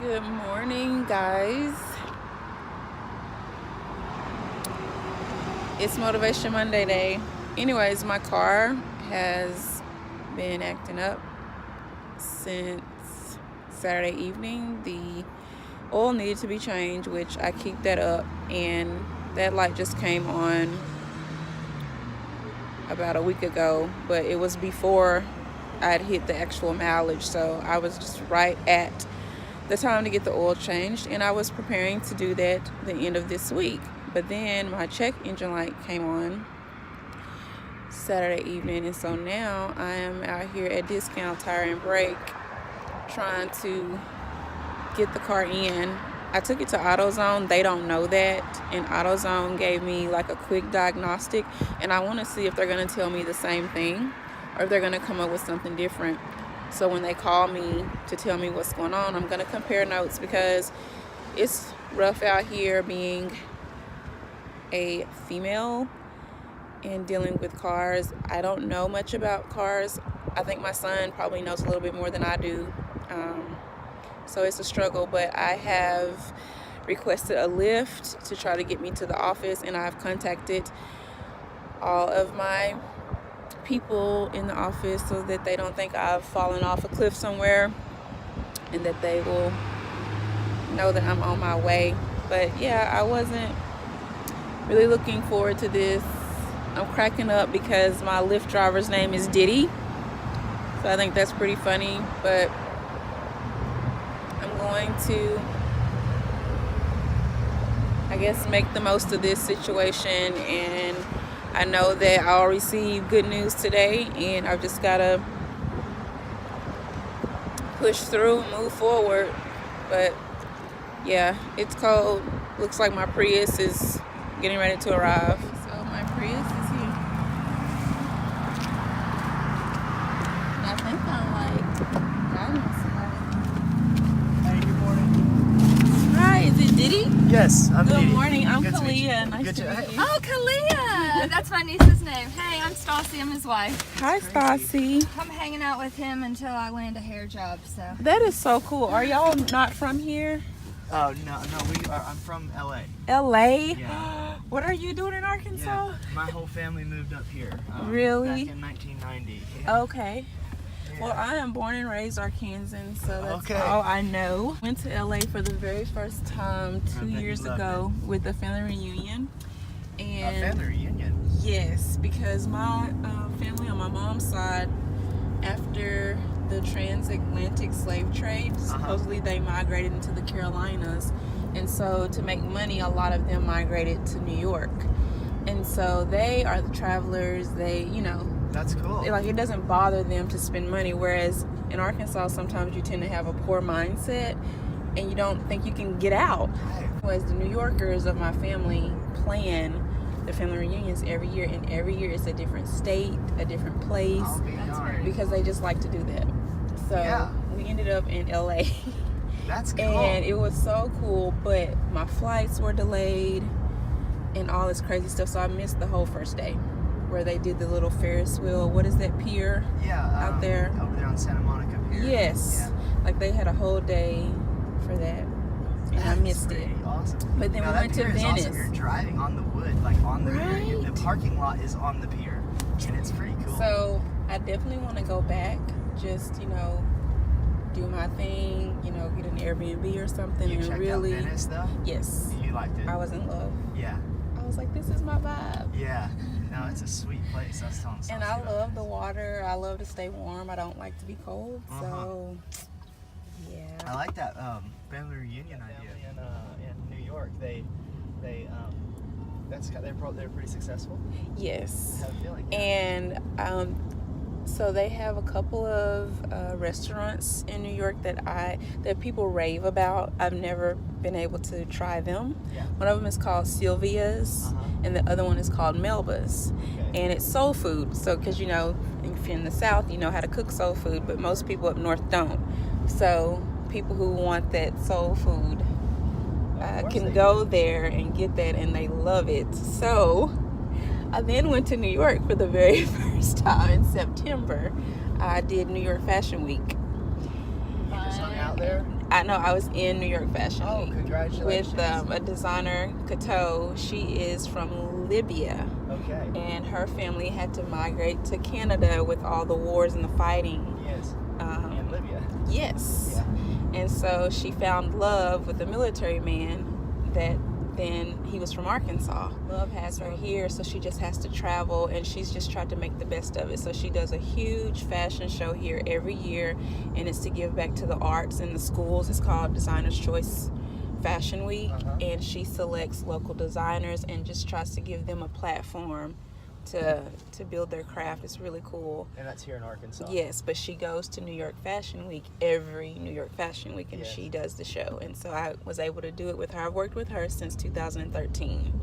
Good morning, guys. It's Motivation Monday day. Anyways, my car has been acting up since Saturday evening. The oil needed to be changed, which I keep that up, and that light just came on about a week ago, but it was before I'd hit the actual mileage, so I was just right at the time to get the oil changed, and I was preparing to do that the end of this week. But then my check engine light came on Saturday evening, and so now I am out here at Discount Tire and Brake trying to get the car in. I took it to AutoZone. They don't know that, and AutoZone gave me like a quick diagnostic, and I want to see if they're going to tell me the same thing or if they're going to come up with something different. So when they call me to tell me what's going on, I'm going to compare notes, because it's rough out here being a female and dealing with cars. I don't know much about cars. I think my son probably knows a little bit more than I do. So it's a struggle, but I have requested a lift to try to get me to the office, and I've contacted all of my people in the office so that they don't think I've fallen off a cliff somewhere, and that they will know that I'm on my way. But yeah, I wasn't really looking forward to this. I'm cracking up because my Lyft driver's name is Diddy, so I think that's pretty funny. But I'm going to, I guess, make the most of this situation, and I know that I'll receive good news today, and I've just got to push through, move forward. But yeah, it's cold. Looks like my Prius is getting ready to arrive. So my Prius is here. And I think I'm like driving with somebody. Hey, good morning. Hi, is it Diddy? Yes, I'm Good Didi. morning. I'm Good to meet you. Kalia. Nice Good to to- meet you. Oh, Kalia! That's my niece's name. Hey, I'm Stassi. I'm his wife. Hi, Stassi. I'm hanging out with him until I land a hair job, so. That is so cool. Are y'all not from here? Oh no, we are. I'm from LA. LA? Yeah. What are you doing in Arkansas? Yeah, my whole family moved up here. Really? Back in 1990. Yeah. Okay. Yeah. Well, I am born and raised Arkansan, so that's Okay. all I know. Went to LA for the very first time I 2 bet you years loved ago with the family reunion. A And family reunion. yes, because my family on my mom's side, after the transatlantic slave trade, supposedly they migrated into the Carolinas, and so to make money, a lot of them migrated to New York, and so they are the travelers. They, That's cool. like, it doesn't bother them to spend money, whereas in Arkansas sometimes you tend to have a poor mindset and you don't think you can get out. Right. Whereas the New Yorkers of my family plan the family reunions every year, and every year it's a different state, a different place, I'll be That's darned. very- because they just like to do that. So Yeah. we ended up in LA. That's cool. And it was so cool, but my flights were delayed and all this crazy stuff, so I missed the whole first day where they did the little Ferris wheel. What is that pier? Yeah. out there. Over there on Santa Monica Pier. Yes. Yeah. Like they had a whole day for that, and I That's missed it. pretty Awesome. But then Now, we that went to pier is Venice. Awesome. You're driving on the wood, like on the pier. Right. The parking lot is on the pier, and it's pretty cool. So I definitely want to go back, just do my thing, get an Airbnb or something, you and checked really, out Venice though. yes, You liked it. I was in love. Yeah. I was like, this is my vibe. Yeah. No, it's a sweet place. I was telling And Sasha I about love the this. water. I love to stay warm. I don't like to be cold. So, I yeah. like that family reunion idea. In New York, they're pretty successful. Yes. I have a feeling. Yeah. And so they have a couple of restaurants in New York that people rave about. I've never been able to try them. Yeah. One of them is called Sylvia's, and the other one is called Melba's. Okay. And it's soul food. So, because if you're in the South, you know how to cook soul food, but most people up North don't. So people who want that soul food can go there and get that, and they love it. So I then went to New York for the very first time in September. I did New York Fashion Week. You just hung out there? I know I was in New York Fashion Oh, Week congratulations. with a designer, Kato. She is from Libya. Okay. And her family had to migrate to Canada with all the wars and the fighting. Yes. In Libya. Yes. Yeah. And so she found love with a military man that then he was from Arkansas. Love has her here, so she just has to travel, and she's just tried to make the best of it. So she does a huge fashion show here every year, and it's to give back to the arts and the schools. It's called Designer's Choice Fashion Week, and she selects local designers and just tries to give them a platform to build their craft. It's really cool. And that's here in Arkansas. Yes, but she goes to New York Fashion Week every New York Fashion Week, and she does the show. And so I was able to do it with her. I've worked with her since 2013.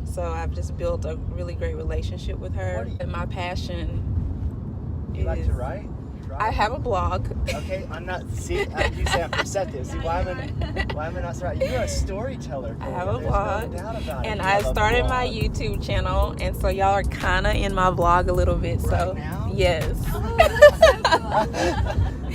So I've just built a really great relationship with her. And my passion You like to write? I have a blog. Okay, I'm not. See, you say I'm perceptive. See, why am I not right? You're a storyteller. I have a blog, no doubt about and it. I started my YouTube channel, and so y'all are kind of in my blog a little bit. So right now? yes,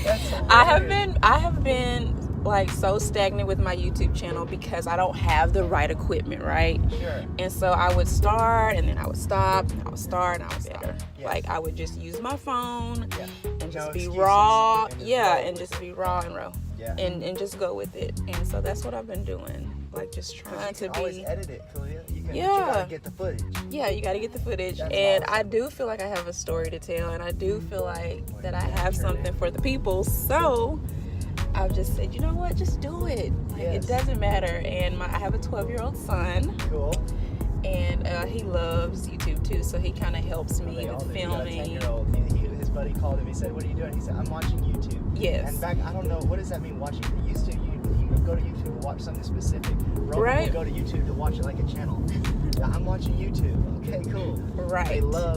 That's I have been like so stagnant with my YouTube channel because I don't have the right equipment, right? Sure. And so I would start, and then I would stop, and I would start, and I would stop. Yes. Like I would just use my phone and just be excuses. raw, And just be raw and raw. Yeah. And just go with it. And so that's what I've been doing. Like just trying to be. Always edit it, Kalia. You gotta get the footage. Yeah, you gotta get the footage. That's and awesome. I do feel like I have a story to tell, and I do feel like that I have something for the people. So I've just said, you know what, just do it. Like, it doesn't matter. And I have a 12-year-old son. Cool. And he loves YouTube too, so he kind of helps me with filming. He got a 10-year-old. His buddy called him. He said, "What are you doing?" He said, "I'm watching YouTube." Yes. And back, I don't know, what does that mean? Watching? Used to you go to YouTube to watch something specific. Roman Right. will go to YouTube to watch it like a channel. I'm watching YouTube. Okay, cool. Right.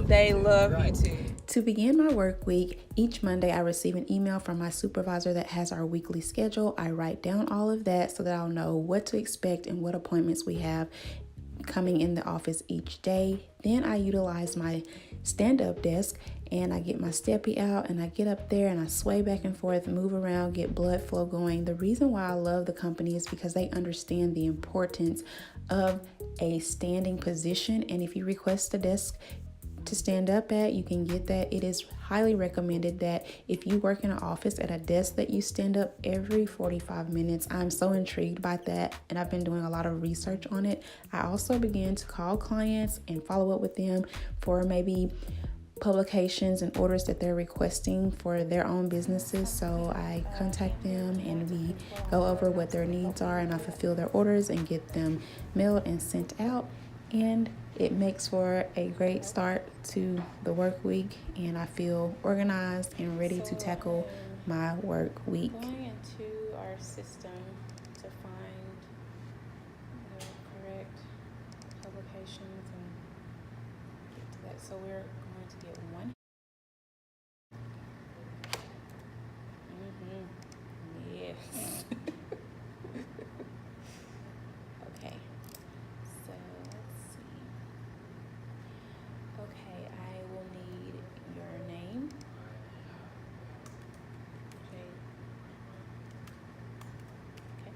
They love YouTube. To begin my work week, each Monday I receive an email from my supervisor that has our weekly schedule. I write down all of that so that I'll know what to expect and what appointments we have coming in the office each day. Then I utilize my stand-up desk and I get my steppy out and I get up there and I sway back and forth, move around, get blood flow going. The reason why I love the company is because they understand the importance of a standing position, and if you request a desk to stand up at, you can get that. It is highly recommended that if you work in an office at a desk that you stand up every 45 minutes. I'm so intrigued by that, and I've been doing a lot of research on it. I also began to call clients and follow up with them for maybe publications and orders that they're requesting for their own businesses. So I contact them and we go over what their needs are, and I fulfill their orders and get them mailed and sent out. And it makes for a great start to the work week, and I feel organized and ready to tackle my work week. Going into our system to find the correct publications and get to that. So we're going to get one. Yes. Okay. So let's see. Okay, I will need your name. Okay. Okay.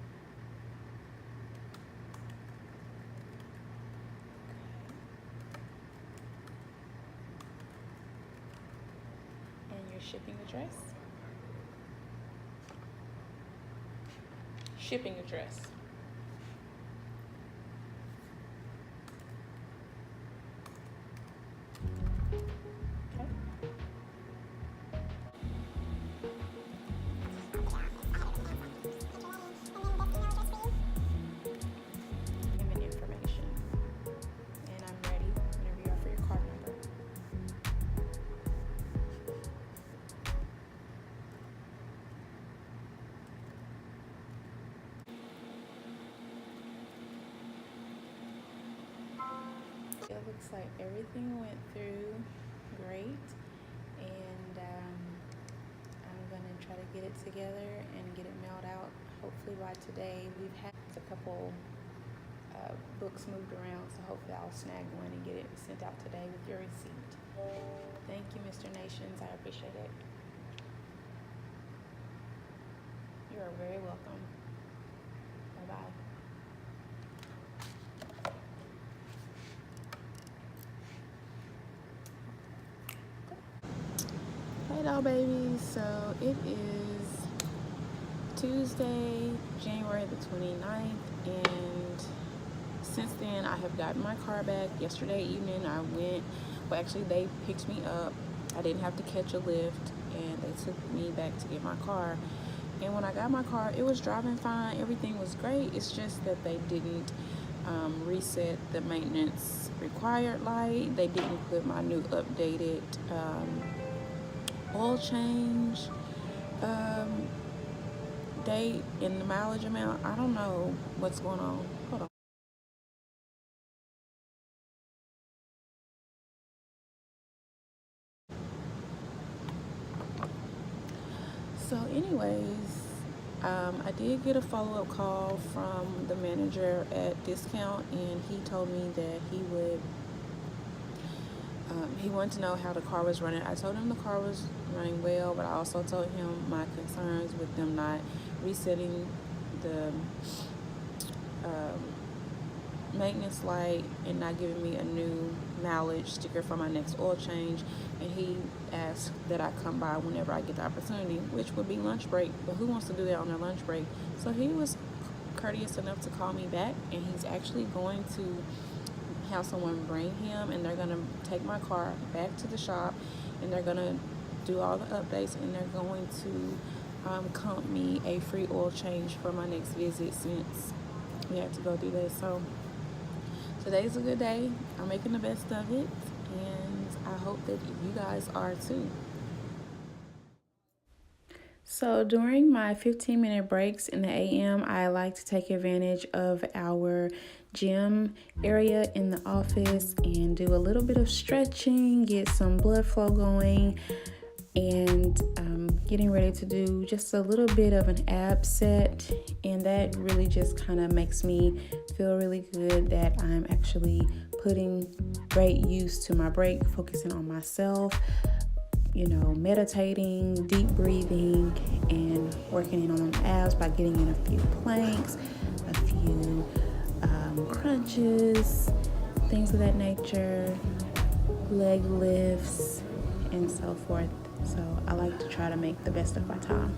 And your shipping address? Shipping address. Okay. Payment information. And I'm ready whenever you are for your card number. It looks like everything went through great, and I'm gonna try to get it together and get it mailed out hopefully by today. We've had a couple books moved around, so hopefully I'll snag one and get it sent out today with your receipt. Thank you, Mr. Nations. I appreciate it. You are very welcome. Bye-bye. Hello, babies. So it is Tuesday, January the 29th, and since then I have gotten my car back. Yesterday evening I went, well actually they picked me up. I didn't have to catch a lift, and they took me back to get my car. And when I got my car, it was driving fine. Everything was great. It's just that they didn't reset the maintenance required light. They didn't put my new updated oil change date and the mileage amount. I don't know what's going on. Hold on. So anyways, I did get a follow-up call from the manager at Discount, and he told me that he wanted to know how the car was running. I told him the car was running well, but I also told him my concerns with them not resetting the maintenance light and not giving me a new mileage sticker for my next oil change. And he asked that I come by whenever I get the opportunity, which would be lunch break. But who wants to do that on their lunch break? So he was courteous enough to call me back, and he's actually going to have someone bring him, and they're gonna take my car back to the shop, and they're gonna do all the updates, and they're going to comp me a free oil change for my next visit, since we have to go through that. So today's a good day. I'm making the best of it, and I hope that you guys are too. So during my 15-minute breaks in the AM, I like to take advantage of our gym area in the office and do a little bit of stretching, get some blood flow going, and getting ready to do just a little bit of an ab set. And that really just kind of makes me feel really good that I'm actually putting great use to my break, focusing on myself, meditating, deep breathing, and working in on my abs by getting in a few planks, a few crunches, things of that nature, leg lifts, and so forth. So I like to try to make the best of my time.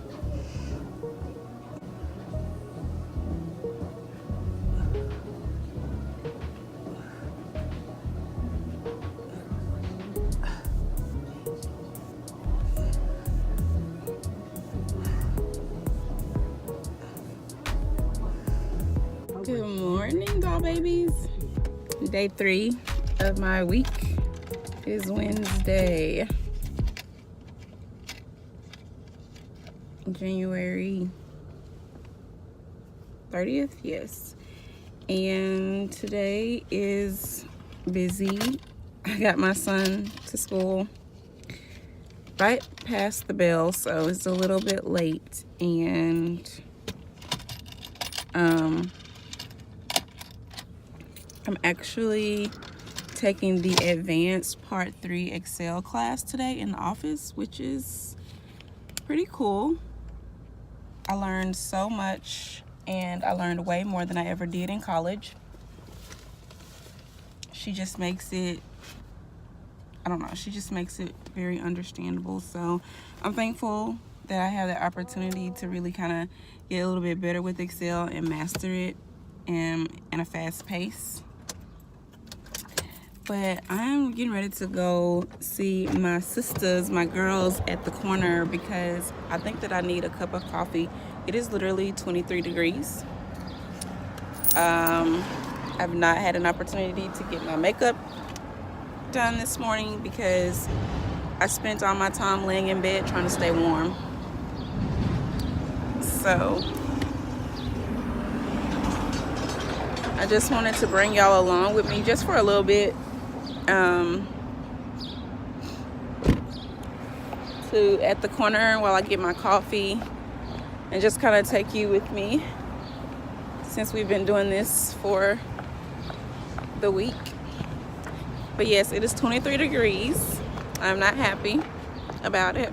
Good morning, doll babies. Day 3 of my week is Wednesday, January 30th, yes. And today is busy. I got my son to school right past the bell, so it's a little bit late. And I'm actually taking the advanced part 3 Excel class today in the office, which is pretty cool. I learned so much, and I learned way more than I ever did in college. She just makes it, she just makes it very understandable. So I'm thankful that I have the opportunity to really kind of get a little bit better with Excel and master it in a fast pace. But I'm getting ready to go see my sisters, my girls, at the corner, because I think that I need a cup of coffee. It is literally 23 degrees. I've not had an opportunity to get my makeup done this morning because I spent all my time laying in bed trying to stay warm. So I just wanted to bring y'all along with me just for a little bit. To at the corner while I get my coffee, and just kind of take you with me since we've been doing this for the week. But yes, it is 23 degrees. I'm not happy about it.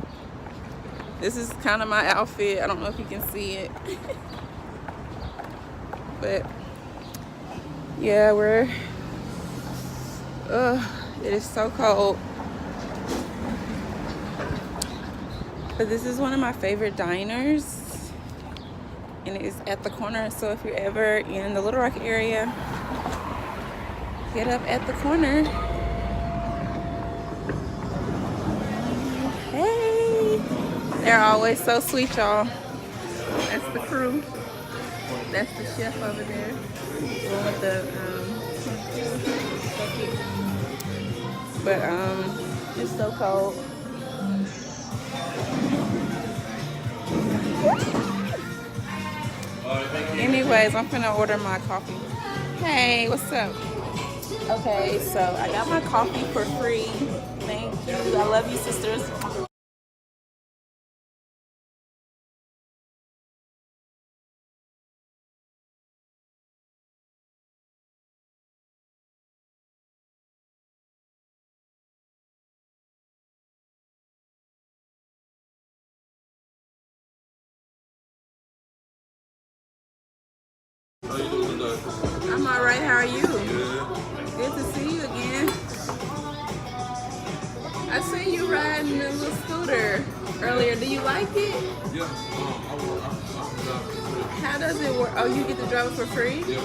This is kind of my outfit. I don't know if you can see it. But yeah, it is so cold. But this is one of my favorite diners. And it is at the corner. So if you're ever in the Little Rock area, get up at the corner. Hey, they're always so sweet, y'all. That's the crew. That's the chef over there. One with the but it's so cold. Anyways, I'm gonna order my coffee. Hey, what's up? Okay, so I got my coffee for free. Thank you. I love you, sisters. I'm alright, how are you? Good to see you again. I seen you riding the little scooter earlier. Do you like it? Yeah, How does it work? Oh, you get to drive it for free? yeah,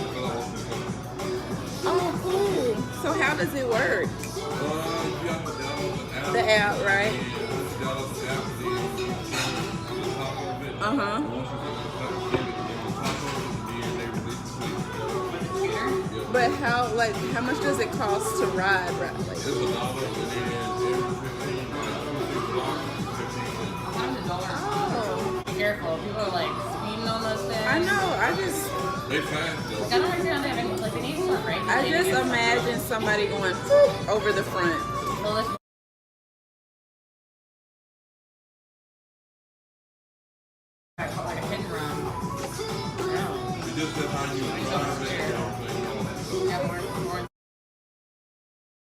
Oh, cool. So how does it work? you have to download The app, right? and download the app, and then on top of it. Uh-huh. Once you get the top of it, then they release the plate. But how much does it cost to ride? Like, It's $1, and then every 15 blocks, 15 cents. oh, Careful, people are like speeding on those things. I know. They fast though. I don't understand they have any, like they need some right. I just imagine somebody going over the front. Well, this like a hit and run. No. It just says how you drive it, you know what I'm saying? Yeah, more.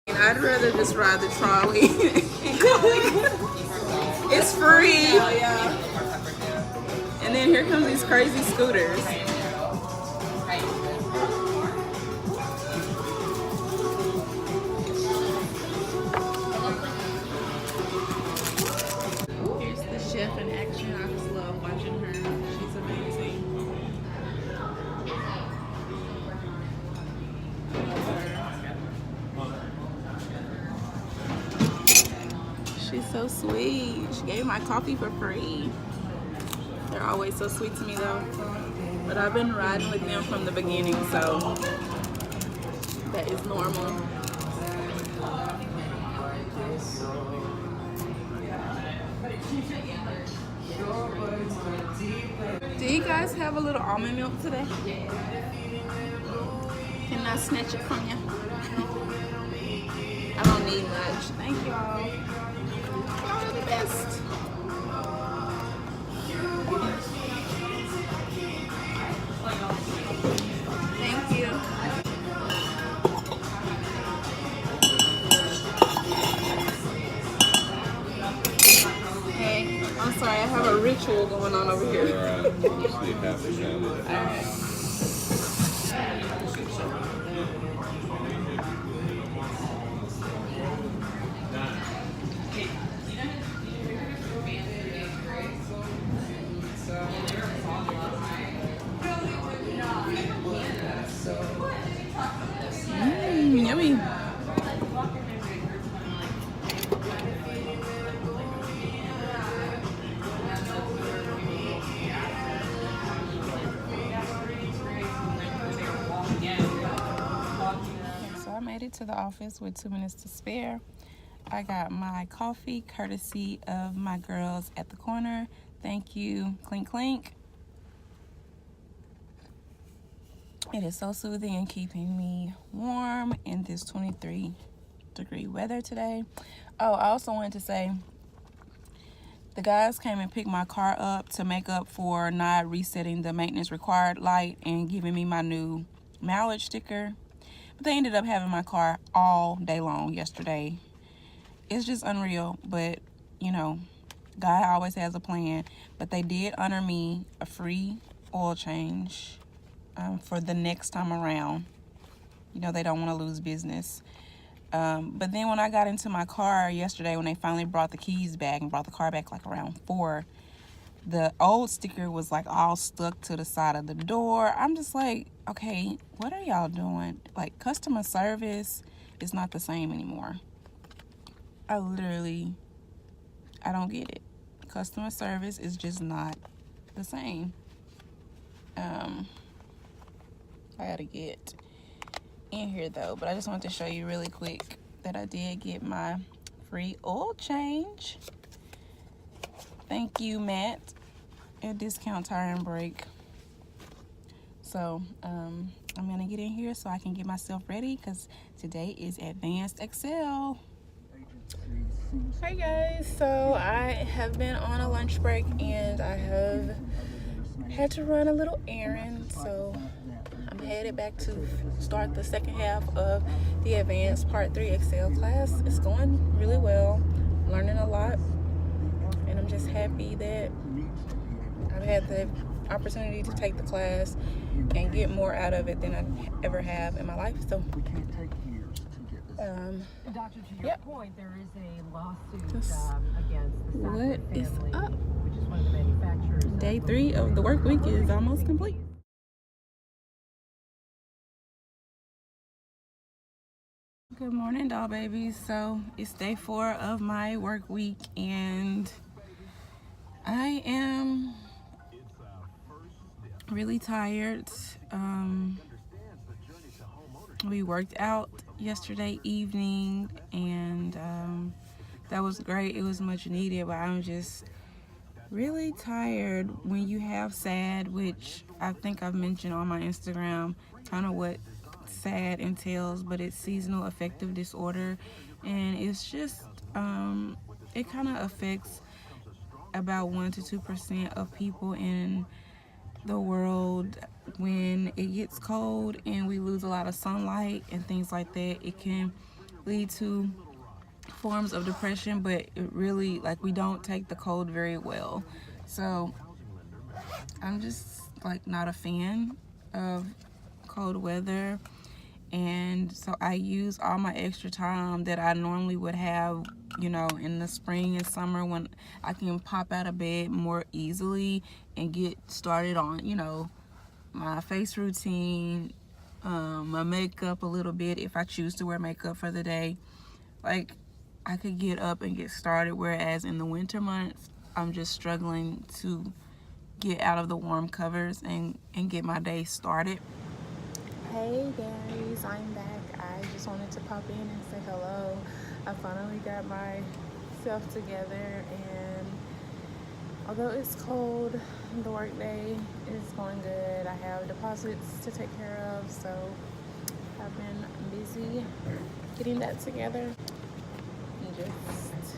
I'd rather just ride the trolley. It's free. And then here comes these crazy scooters. Here's the chef in action. I just love watching her. She's amazing. She's so sweet. She gave me my coffee for free. They're always so sweet to me though. But I've been riding with them from the beginning, so that is normal. Do you guys have a little almond milk today? Can I snatch it from you? I don't need much. Thank y'all. Y'all are the best. Thank you. Hey, I'm sorry, I have a ritual going on over here. Alright. Yummy. So I made it to the office with 2 minutes to spare. I got my coffee courtesy of my girls at the corner. Thank you, clink clink. It is so soothing and keeping me warm in this 23-degree weather today. Oh, I also wanted to say the guys came and picked my car up to make up for not resetting the maintenance required light and giving me my new mileage sticker. But they ended up having my car all day long yesterday. It's just unreal, but you know, God always has a plan, but they did honor me a free oil change for the next time around. You know, they don't want to lose business. But then when I got into my car yesterday, when they finally brought the keys back and brought the car back like around 4, the old sticker was like all stuck to the side of the door. I'm just like, okay, what are y'all doing? Like, customer service is not the same anymore. I don't get it. Customer service is just not the same. I gotta get in here though, but I just wanted to show you really quick that I did get my free oil change. Thank you, Matt, at Discount Tire and Brake. So I'm gonna get in here so I can get myself ready because today is Advanced Excel. Hey guys, so I have been on a lunch break and I have had to run a little errand, so I'm headed back to start the second half of the Advanced Part 3 Excel class. It's going really well, learning a lot, and I'm just happy that I've had the opportunity to take the class and get more out of it than I ever have in my life. So Doctor, to your point, there is a lawsuit against the what Sackler is family, up? which is one of the manufacturers. Day 3 of the work week is almost complete. Good morning, doll babies. So it's day 4 of my work week and I am really tired. We worked out yesterday evening and that was great. It was much needed, but I'm just really tired. When you have SAD, which I think I've mentioned on my Instagram, kind of what SAD entails, but it's seasonal affective disorder, and it's just it kind of affects about 1 to 2% of people in the world. When it gets cold and we lose a lot of sunlight and things like that, it can lead to forms of depression, but it really, like, we don't take the cold very well. So I'm just like not a fan of cold weather, and so I use all my extra time that I normally would have, you know, in the spring and summer when I can pop out of bed more easily and get started on, you know, my face routine, my makeup a little bit if I choose to wear makeup for the day. Like, I could get up and get started, whereas in the winter months I'm just struggling to get out of the warm covers and get my day started. Hey guys, I'm back. I just wanted to pop in and say hello. I finally got myself together, and although it's cold, the work day is going good. I have deposits to take care of, so I've been busy getting that together and just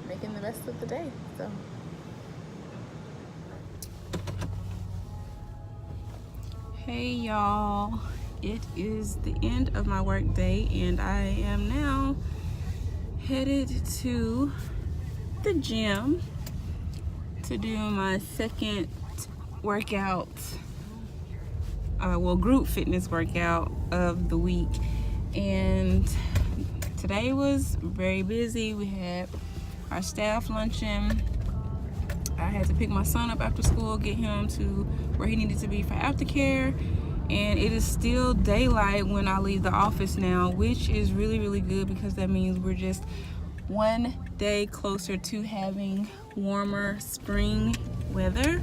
making the best of the day. So hey y'all, it is the end of my work day and I am now headed to the gym to do my second workout, group fitness workout of the week. And today was very busy. We had our staff luncheon. I had to pick my son up after school, get him to where he needed to be for aftercare, and it is still daylight when I leave the office now, which is really, really good because that means we're just one day closer to having warmer spring weather.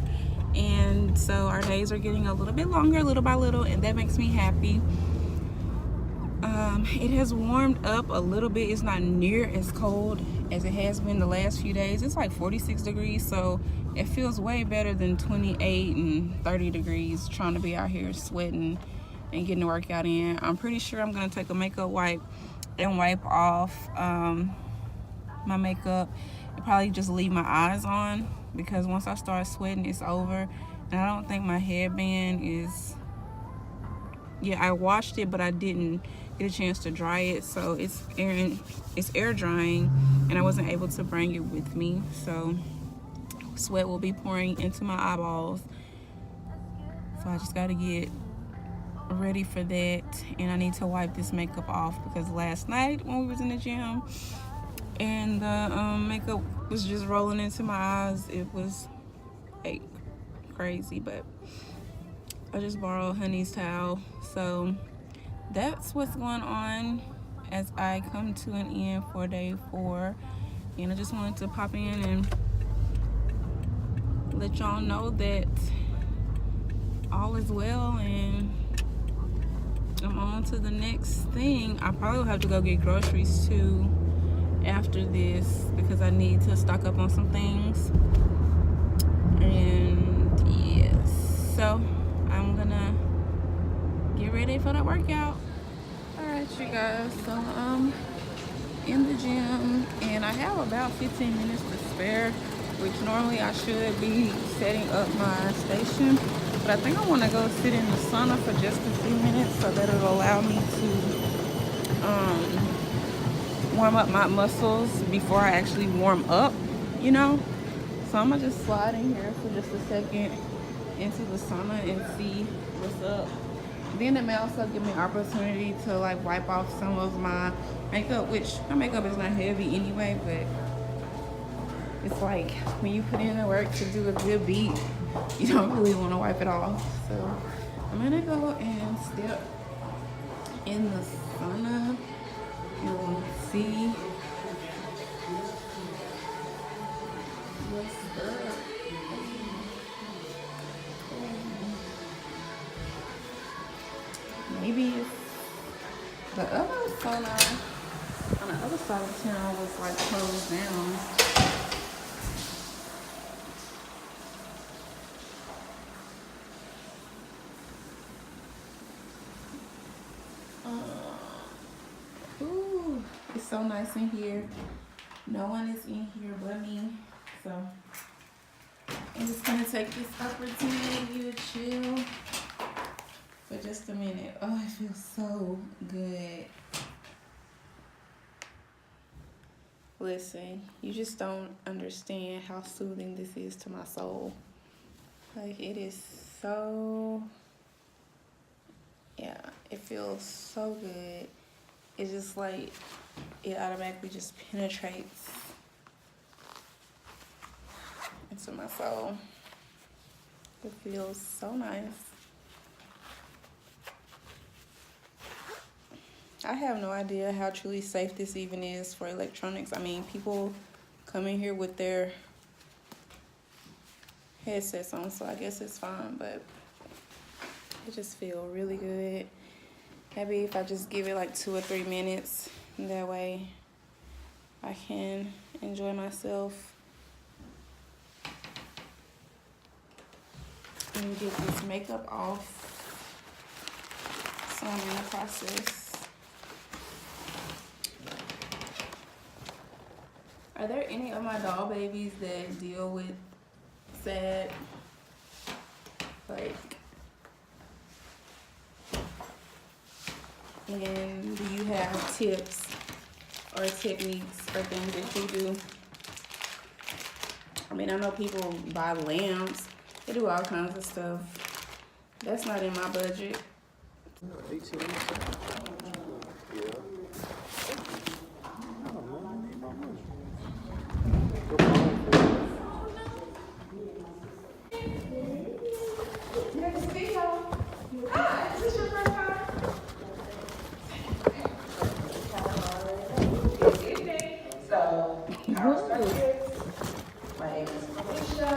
And so our days are getting a little bit longer, little by little, and that makes me happy. It has warmed up a little bit. It's not near as cold as it has been the last few days. It's like 46 degrees, so it feels way better than 28 and 30 degrees trying to be out here sweating and getting the workout in. I'm pretty sure I'm going to take a makeup wipe and wipe off my makeup and probably just leave my eyes on, because once I start sweating, it's over. And I don't think my headband is... Yeah, I washed it, but I didn't get a chance to dry it, so it's air drying, and I wasn't able to bring it with me, so sweat will be pouring into my eyeballs. So I just got to get ready for that, and I need to wipe this makeup off because last night when we was in the gym and the makeup was just rolling into my eyes, it was like crazy. But I just borrowed Honey's towel, so that's what's going on as I come to an end for day 4. And I just wanted to pop in and let y'all know that all is well, and I'm on to the next thing. I probably will have to go get groceries too after this because I need to stock up on some things. And yes, so I'm gonna get ready for the workout. Alright, you guys, so I'm in the gym and I have about 15 minutes to spare, which normally I should be setting up my station, but I think I want to go sit in the sauna for just a few minutes so that it'll allow me to warm up my muscles before I actually warm up, you know. So I'm gonna just slide in here for just a second into the sauna and see what's up. Then it may also give me an opportunity to like wipe off some of my makeup, which my makeup is not heavy anyway, but it's like when you put in the work to do a good beat, you don't really want to wipe it off. So I'm gonna go and step in the sauna and see what's up. Maybe it's the other sauna on the other side of town was like closed down. Ooh, it's so nice in here. No one is in here but me. So I'm just gonna take this opportunity to chill for just a minute. Oh, it feels so good. Listen, you just don't understand how soothing this is to my soul. Like, it is so, yeah, it feels so good. It's just like, it automatically just penetrates into my soul. It feels so nice. I have no idea how truly safe this even is for electronics. I mean, people come in here with their headsets on, so I guess it's fine, but it just feels really good. Maybe if I just give it like 2 or 3 minutes, that way I can enjoy myself and get this makeup off. So I'm in the process. Are there any of my doll babies that deal with sad, like, and do you have tips or techniques or things that you do? I mean, I know people buy lamps, they do all kinds of stuff. That's not in my budget. Hi, is this your first time? Good evening. So, our subjects, my name is Felicia.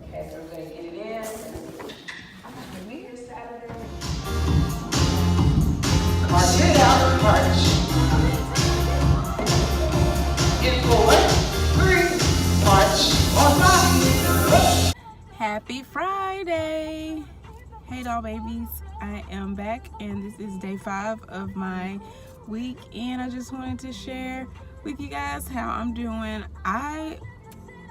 Okay, so we're going to get it in. Give me your Saturday. March it out, march. In 4, 3, march on 5. Happy Friday. Hey doll babies, I am back and this is day 5 of my week, and I just wanted to share with you guys how I'm doing. I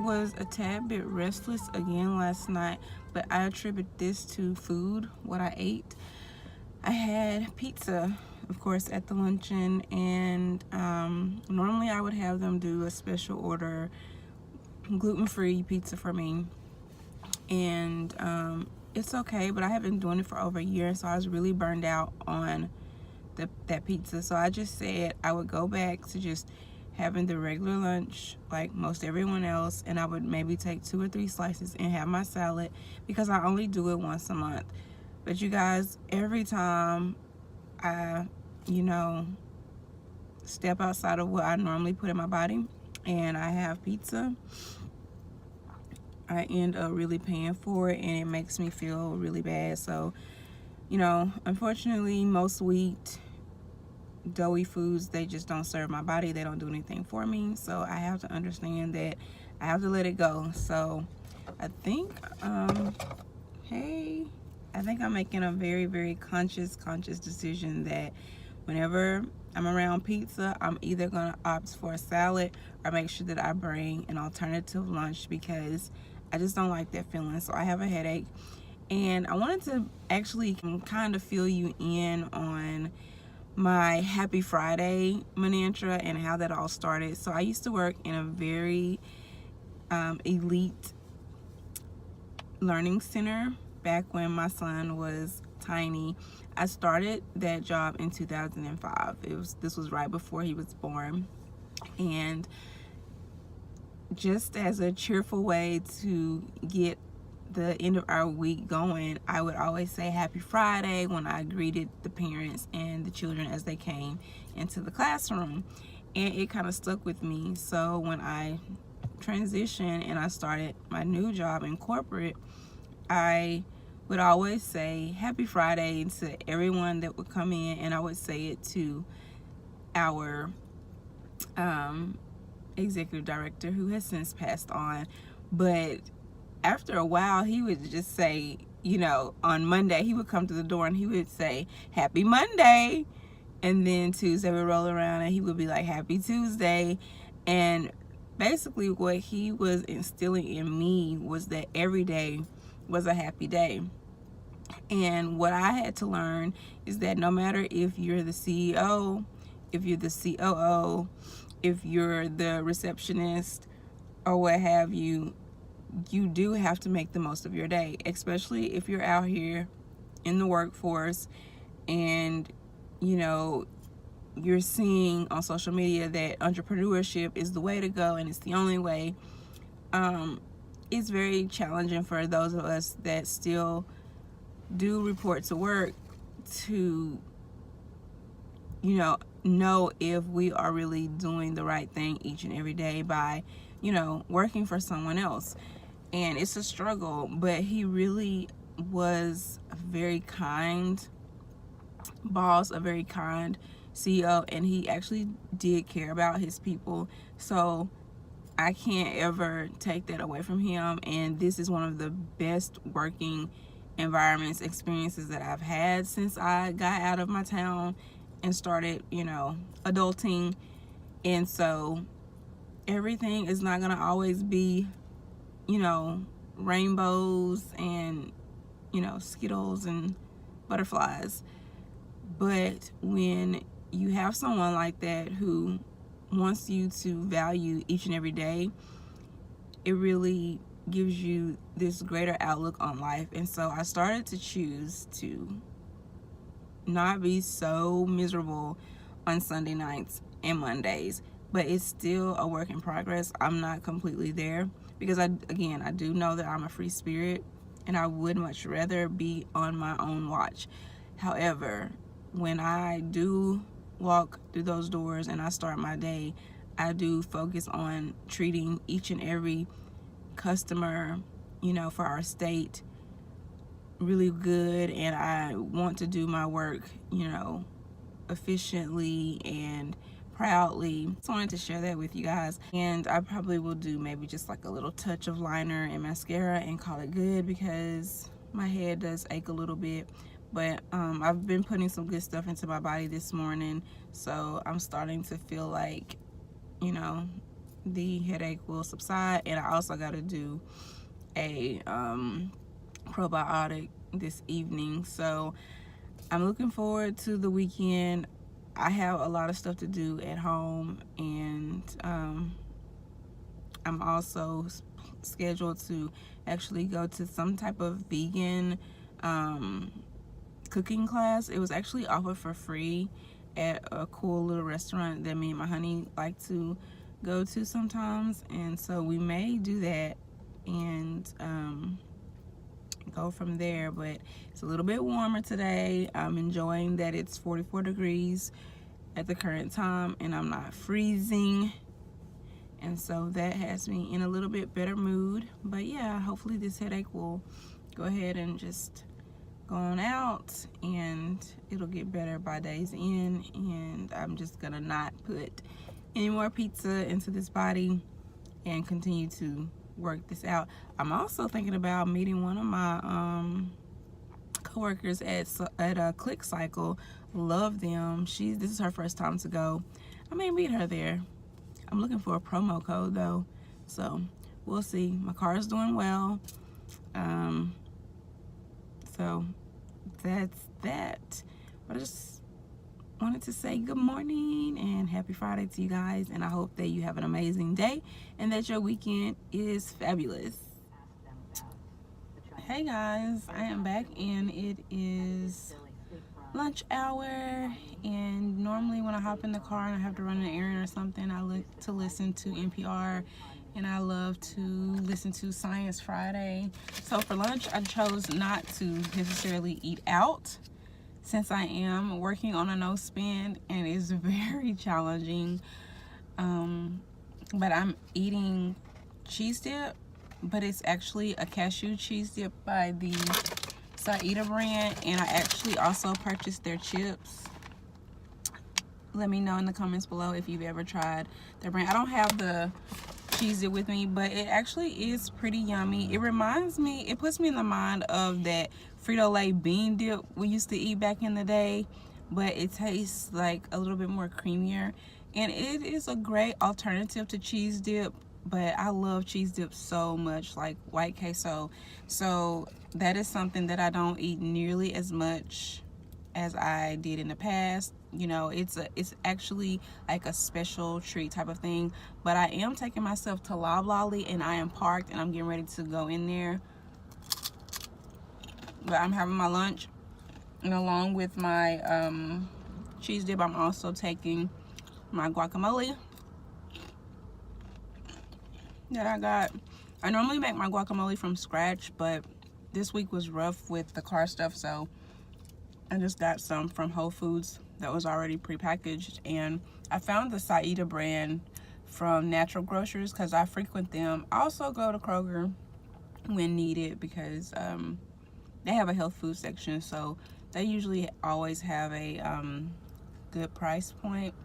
was a tad bit restless again last night, but I attribute this to food, what I ate. I had pizza, of course, at the luncheon, and normally I would have them do a special order gluten-free pizza for me, and it's okay, but I have been doing it for over a year, so I was really burned out on that pizza. So I just said I would go back to just having the regular lunch like most everyone else, and I would maybe take 2 or 3 slices and have my salad, because I only do it once a month. But you guys, every time I, you know, step outside of what I normally put in my body and I have pizza, I end up really paying for it, and it makes me feel really bad. So, you know, unfortunately, most wheat, doughy foods, they just don't serve my body. They don't do anything for me. So I have to understand that I have to let it go. So I think, hey, I think I'm making a very, very conscious decision that whenever I'm around pizza, I'm either gonna opt for a salad or make sure that I bring an alternative lunch, because I just don't like that feeling. So I have a headache, and I wanted to actually kind of fill you in on my Happy Friday mantra and how that all started. So I used to work in a very elite learning center back when my son was tiny. I started that job in 2005. This was right before he was born, and just as a cheerful way to get the end of our week going, I would always say Happy Friday when I greeted the parents and the children as they came into the classroom, and it kind of stuck with me. So when I transitioned and I started my new job in corporate, I would always say Happy Friday to everyone that would come in, and I would say it to our executive director, who has since passed on. But after a while, he would just say, you know, on Monday, he would come to the door and he would say, Happy Monday. And then Tuesday would roll around and he would be like, Happy Tuesday. And basically what he was instilling in me was that every day was a happy day. And what I had to learn is that no matter if you're the CEO, if you're the COO, if you're the receptionist or what have you, you do have to make the most of your day, especially if you're out here in the workforce and, you know, you're seeing on social media that entrepreneurship is the way to go and it's the only way. It's very challenging for those of us that still do report to work to, you know if we are really doing the right thing each and every day by, you know, working for someone else. And it's a struggle, but he really was a very kind boss, a very kind CEO, and he actually did care about his people. So I can't ever take that away from him, and this is one of the best working environments, experiences that I've had since I got out of my town and started, you know, adulting. And so everything is not gonna always be, you know, rainbows and, you know, Skittles and butterflies. But when you have someone like that who wants you to value each and every day, it really gives you this greater outlook on life. And so I started to choose to not be so miserable on Sunday nights and Mondays, but it's still a work in progress. I'm not completely there because I do know that I'm a free spirit and I would much rather be on my own watch. However, when I do walk through those doors and I start my day, I do focus on treating each and every customer, you know, for our state really good, and I want to do my work, you know, efficiently and proudly. Just wanted to share that with you guys. And I probably will do maybe just like a little touch of liner and mascara and call it good, because my head does ache a little bit. But I've been putting some good stuff into my body this morning, so I'm starting to feel like, you know, the headache will subside. And I also got to do a probiotic this evening, so I'm looking forward to the weekend. I have a lot of stuff to do at home, and I'm also scheduled to actually go to some type of vegan cooking class. It was actually offered for free at a cool little restaurant that me and my honey like to go to sometimes, and so we may do that and go from there. But it's a little bit warmer today. I'm enjoying that it's 44 degrees at the current time and I'm not freezing, and so that has me in a little bit better mood. But yeah, hopefully this headache will go ahead and just go on out and it'll get better by day's end, and I'm just gonna not put any more pizza into this body and continue to work this out. I'm also thinking about meeting one of my co-workers at a Click Cycle. Love them. This is her first time to go. I may meet her there. I'm looking for a promo code though, so we'll see. My car is doing well, so that's that. But I just wanted to say good morning and happy Friday to you guys, and I hope that you have an amazing day and that your weekend is fabulous. Hey guys, I am back and it is lunch hour, and normally when I hop in the car and I have to run an errand or something, I look to listen to NPR, and I love to listen to Science Friday. So for lunch I chose not to necessarily eat out since I am working on a no spend and it's very challenging, but I'm eating cheese dip, but it's actually a cashew cheese dip by the Saida brand, and I actually also purchased their chips. Let me know in the comments below if you've ever tried their brand. I don't have the cheese dip with me, but it actually is pretty yummy. It puts me in the mind of that Frito-Lay bean dip we used to eat back in the day, but it tastes like a little bit more creamier, and it is a great alternative to cheese dip. But I love cheese dip so much, like white queso, so that is something that I don't eat nearly as much as I did in the past. You know, it's actually like a special treat type of thing. But I am taking myself to Loblolly, and I am parked and I'm getting ready to go in there. But I'm having my lunch, and along with my cheese dip, I'm also taking my guacamole that I got. I normally make my guacamole from scratch, but this week was rough with the car stuff, so I just got some from Whole Foods that was already prepackaged. And I found the Saida brand from Natural Grocers because I frequent them. I also go to Kroger when needed because they have a health food section, so they usually always have a good price point.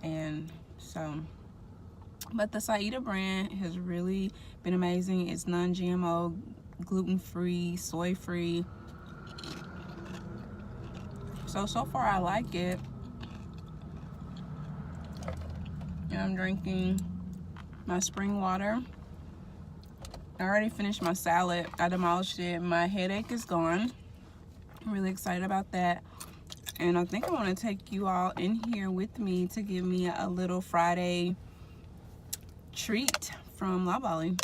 And so, but the Saida brand has really been amazing. It's non-GMO, gluten-free, soy-free. So far I like it. And I'm drinking my spring water. I already finished my salad. I demolished it. My headache is gone. I'm really excited about that. And I think I want to take you all in here with me to give me a little Friday treat from Loblolly.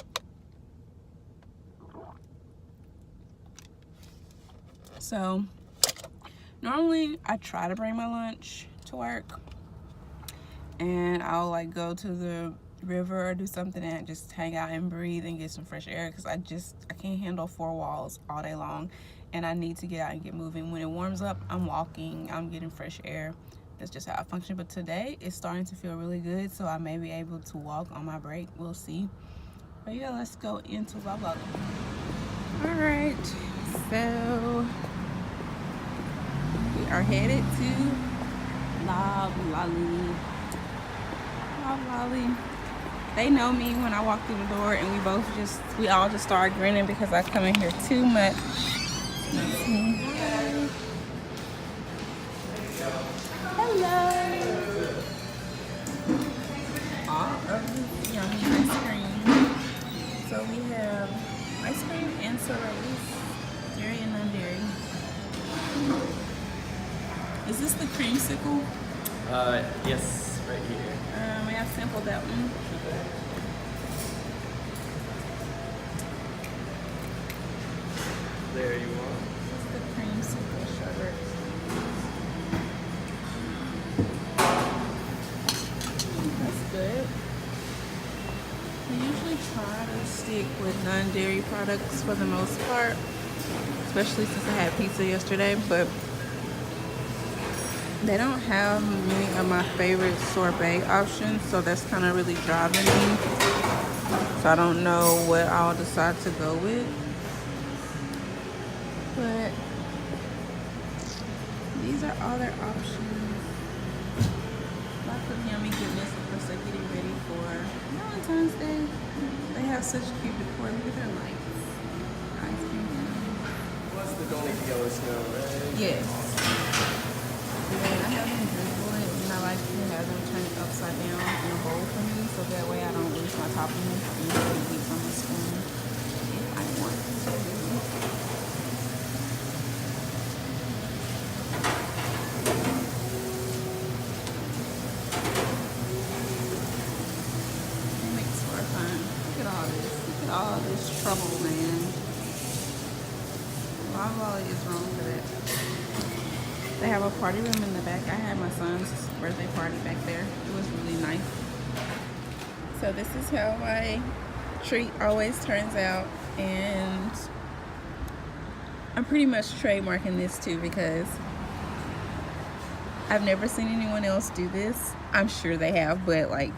So normally I try to bring my lunch to work, and I'll like go to the river or do something and just hang out and breathe and get some fresh air, because I can't handle four walls all day long, and I need to get out and get moving. When it warms up, I'm walking, I'm getting fresh air. That's just how I function. But today it's starting to feel really good, so I may be able to walk on my break. We'll see. But yeah, let's go into Loblolly. All right, so we are headed to Loblolly. Loblolly. They know me when I walk through the door, and we all just start grinning because I come in here too much. Hello. All of this yummy ice cream. So we have ice cream and sodas, dairy and non-dairy. Is this the creamsicle? Yes, right here. May I sample that one? There you are. It's the creamsicle sherbet. That's good. I usually try to stick with non-dairy products for the most part, especially since I had pizza yesterday, but they don't have many of my favorite sorbet options, so that's kind of really driving me. So I don't know what I'll decide to go with. But these are all their options. Lots of yummy goodness, of course, they're getting ready for Valentine's Day. They have such cute decor. Look at their lights. Ice cream. Plus the don't eat the yellow snow, right? Yes. And I have them drizzle it, and I like to have them turn it upside down in a bowl for me, so that way I don't lose my toppings and eat from the spoon if I want to. It makes for fun. Look at all this. Look at all this trouble, man. My wallet is wrong for that. They have a party room in the back. I had my son's birthday party back there. It was really nice. So this is how my treat always turns out, and I'm pretty much trademarking this too because I've never seen anyone else do this. I'm sure they have, but like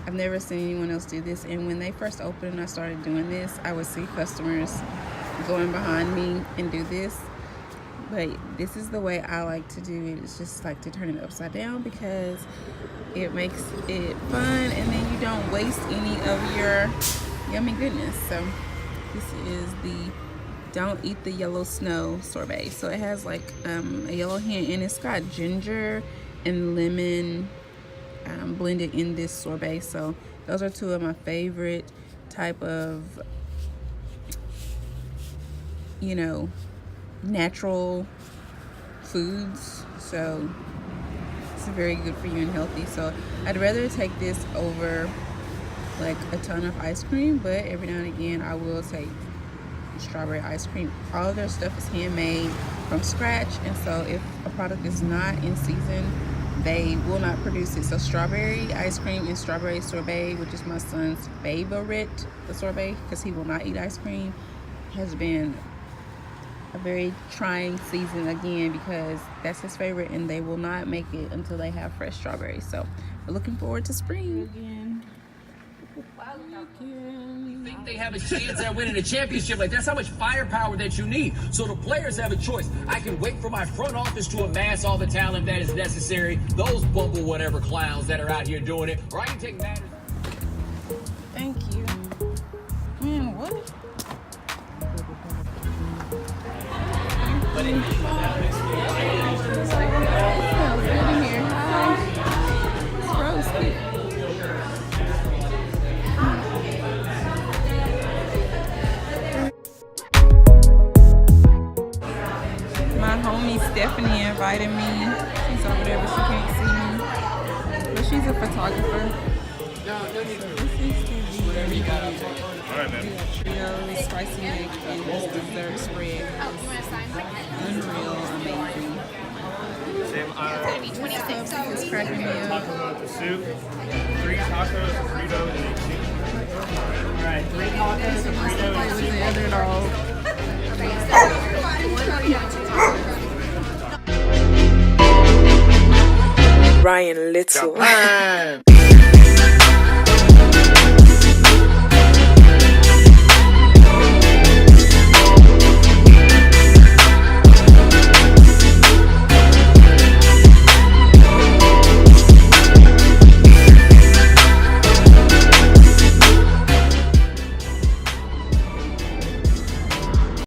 I've never seen anyone else do this. And when they first opened and I started doing this, I would see customers going behind me and do this. But this is the way I like to do it. It's just like to turn it upside down because it makes it fun, and then you don't waste any of your yummy goodness. So this is the don't eat the yellow snow sorbet. So it has like a yellow hint, and it's got ginger and lemon blended in this sorbet. So those are two of my favorite type of, you know, natural foods. So it's very good for you and healthy. So I'd rather take this over like a ton of ice cream, but every now and again I will take strawberry ice cream. All of their stuff is handmade from scratch, and so if a product is not in season, they will not produce it. So strawberry ice cream and strawberry sorbet, which is my son's favorite, the sorbet, because he will not eat ice cream, has been a very trying season again because that's his favorite, and they will not make it until they have fresh strawberries. So we're looking forward to spring again. Think they have a chance at winning a championship? Like, that's how much firepower that you need. So the players have a choice. I can wait for my front office to amass all the talent that is necessary, those bumble whatever clowns that are out here doing it, or I can take matters. Thank you. Man, what? But it Smells good in here. It's roasted. My homie Stephanie invited me. She's over there, but she can't see me. But she's a photographer. This is the Alright, man. trio spicy mac and this dessert spread. Unreal, amazing. Same It's cracking me up. soup, 3 tacos, burritos, and chicken. Alright, 3 tacos, a burrito, Play and with the other dog. Ryan Little. Got